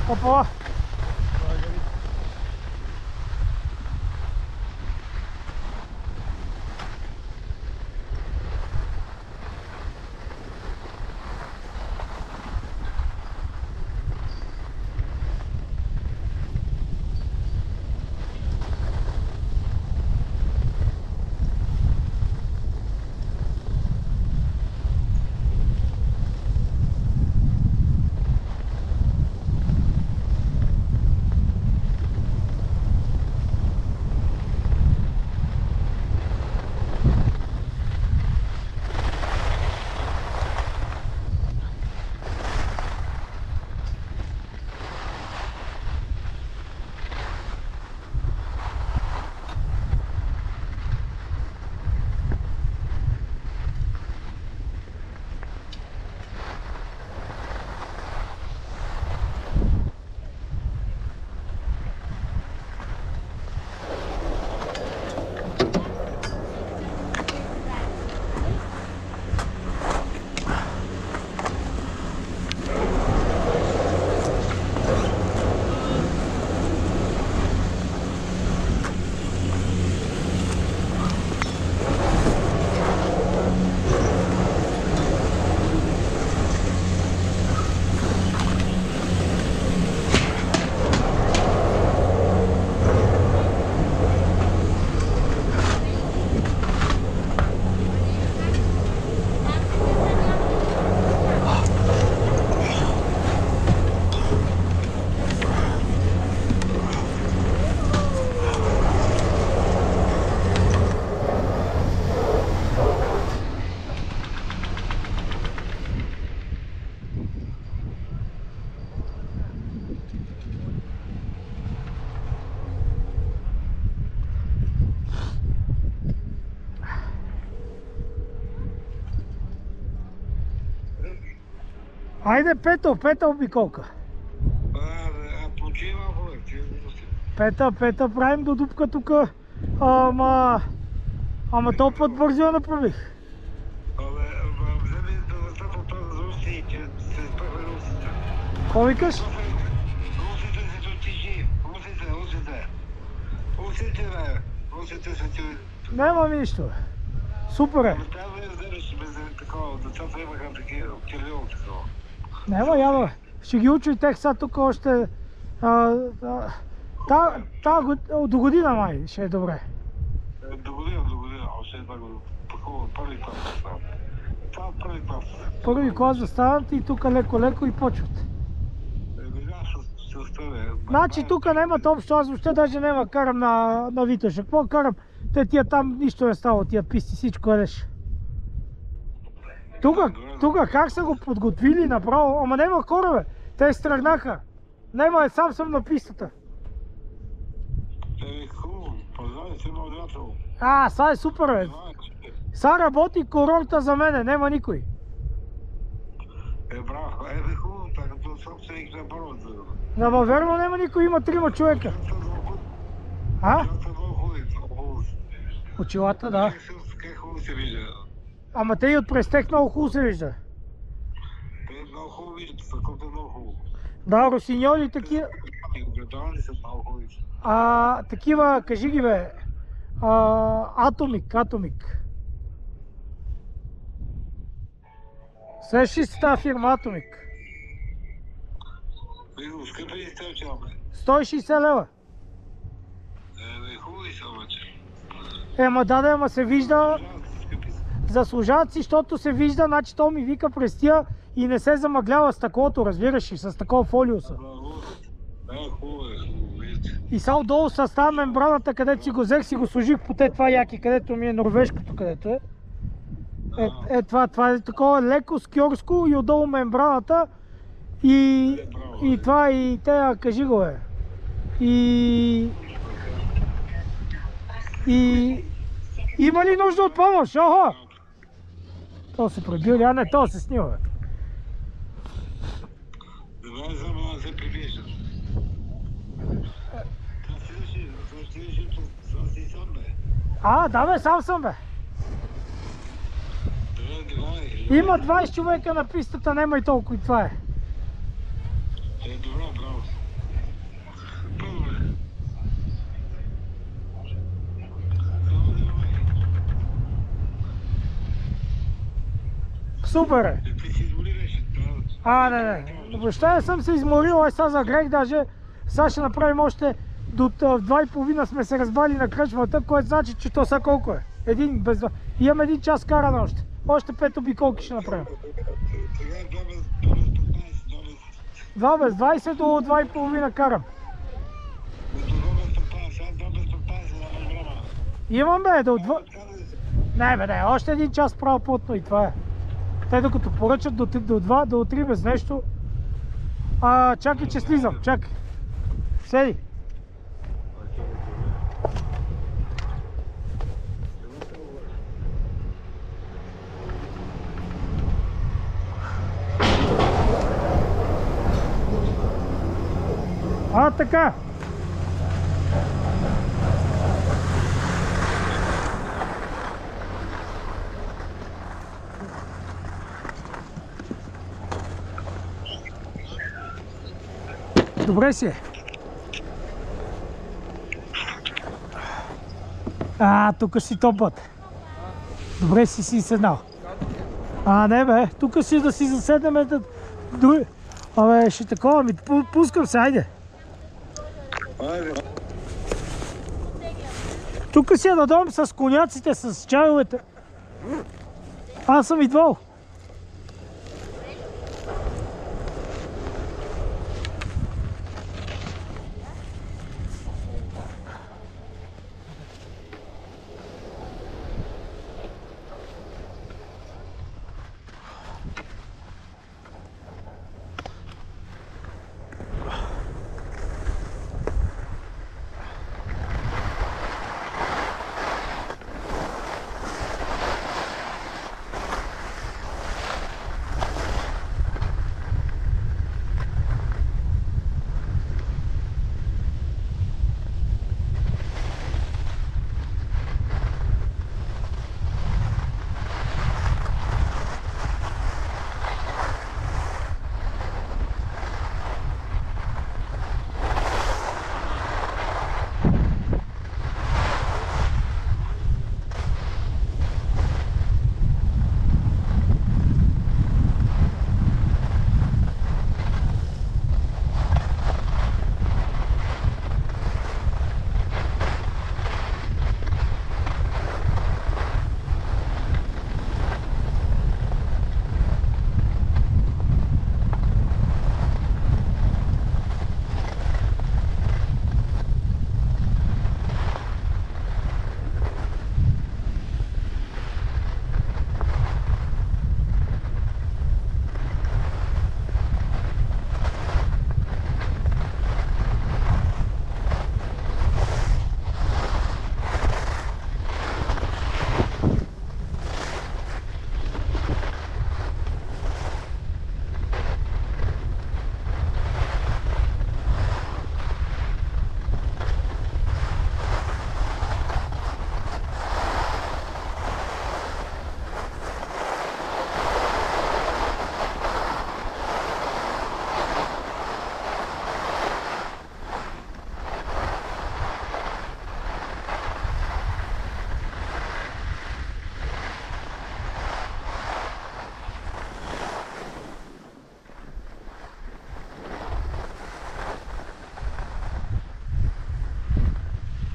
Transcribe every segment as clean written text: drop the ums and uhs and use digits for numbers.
Опа! Айде, пета обиколка. Пета, правим до дупка тук. Ама този път бързо я направих. Какво викаш? Няма нищо. Супер е. Няма. Ще ги учи тех сега тук още... До година май ще е добре. До година. Още една година. Първи клас да стават. Това първи клас. Първи клас да стават и тук леко и почват. Значи тук нямат общо, аз въобще даже няма карам на Витоша. Какво карам? Тия там нищо не става, тия писти, всичко едеш. Тук как са го подготвили направо? Ама няма хора, бе. Те стръгнаха. Нема, сам съм на пистата. Хубаво, познали се много вятрово. Сега е супер, бе. Сега работи курорта за мене, нема никой. Браво, хубаво, като собственик на първата. На Въверно нема никой, има 3 човека. Очилата, да. Как хубаво се вижда. Ама те и от през тех много хубаво се вижда. Те много хубаво виждат, факулта е много хубаво. Да, росиньоли такива. И обретовани са много хубави. Такива, кажи ги бе. Атомик. Сещаш ли си тази фирма Атомик? Скъпа ли сте очал, бе? 160 лева. Хубави са обаче. Ама се вижда. Заслужават си, защото се вижда, значи то ми вика през тия и не се замъглява стъклото, разбираш ли, с такова фолиуса. Хубаво е. И само долу с тази мембраната, където си го взех, си го сложих по това яки, където ми е норвежкото, където е. Това е такова леко скьорско и отдолу мембраната и това и те, кажи го бе. И има ли нужда от помощ? Охо! То се пребил ли? Не, то се снима бе. Добре, за да се прибиеш. Да бе, сам съм бе. Добре, Има 20 човека на пистата, нема и толкова и това е. Добре, браво. Първо е. Супер е. Ти си изморираш. Не. Въобще не съм се изморил, сега загрех даже. Сега ще направим още до 2:30 сме се разбрали на кръчмата, което значи, че то са колко е? Имам 1 час каране още. Още 5 обиколки ще направим. Сега 2 без 2:20 до 2:30 карам. Имам бе, до 2... Не, още 1 час правя плътно и това е. Те докато поръчат до 2, до 3 без нещо. Чакай, че слизам, чакай. Седи. Така. Добре си е. Тук си топът. Добре си седнал. Не бе, тук си да си заседнем. Абе, ще такова ми, пускам се, айде. Тук си на дом с коняците, с чайовете. Аз съм идвал.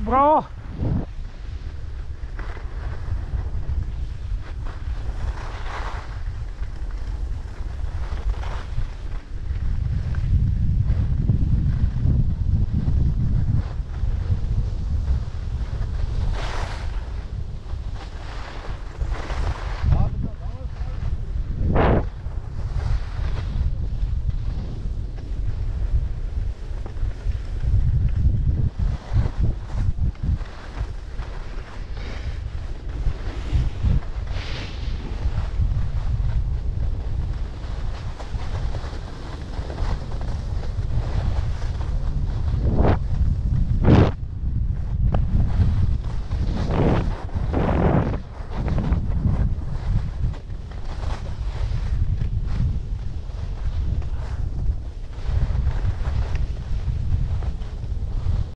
Браво!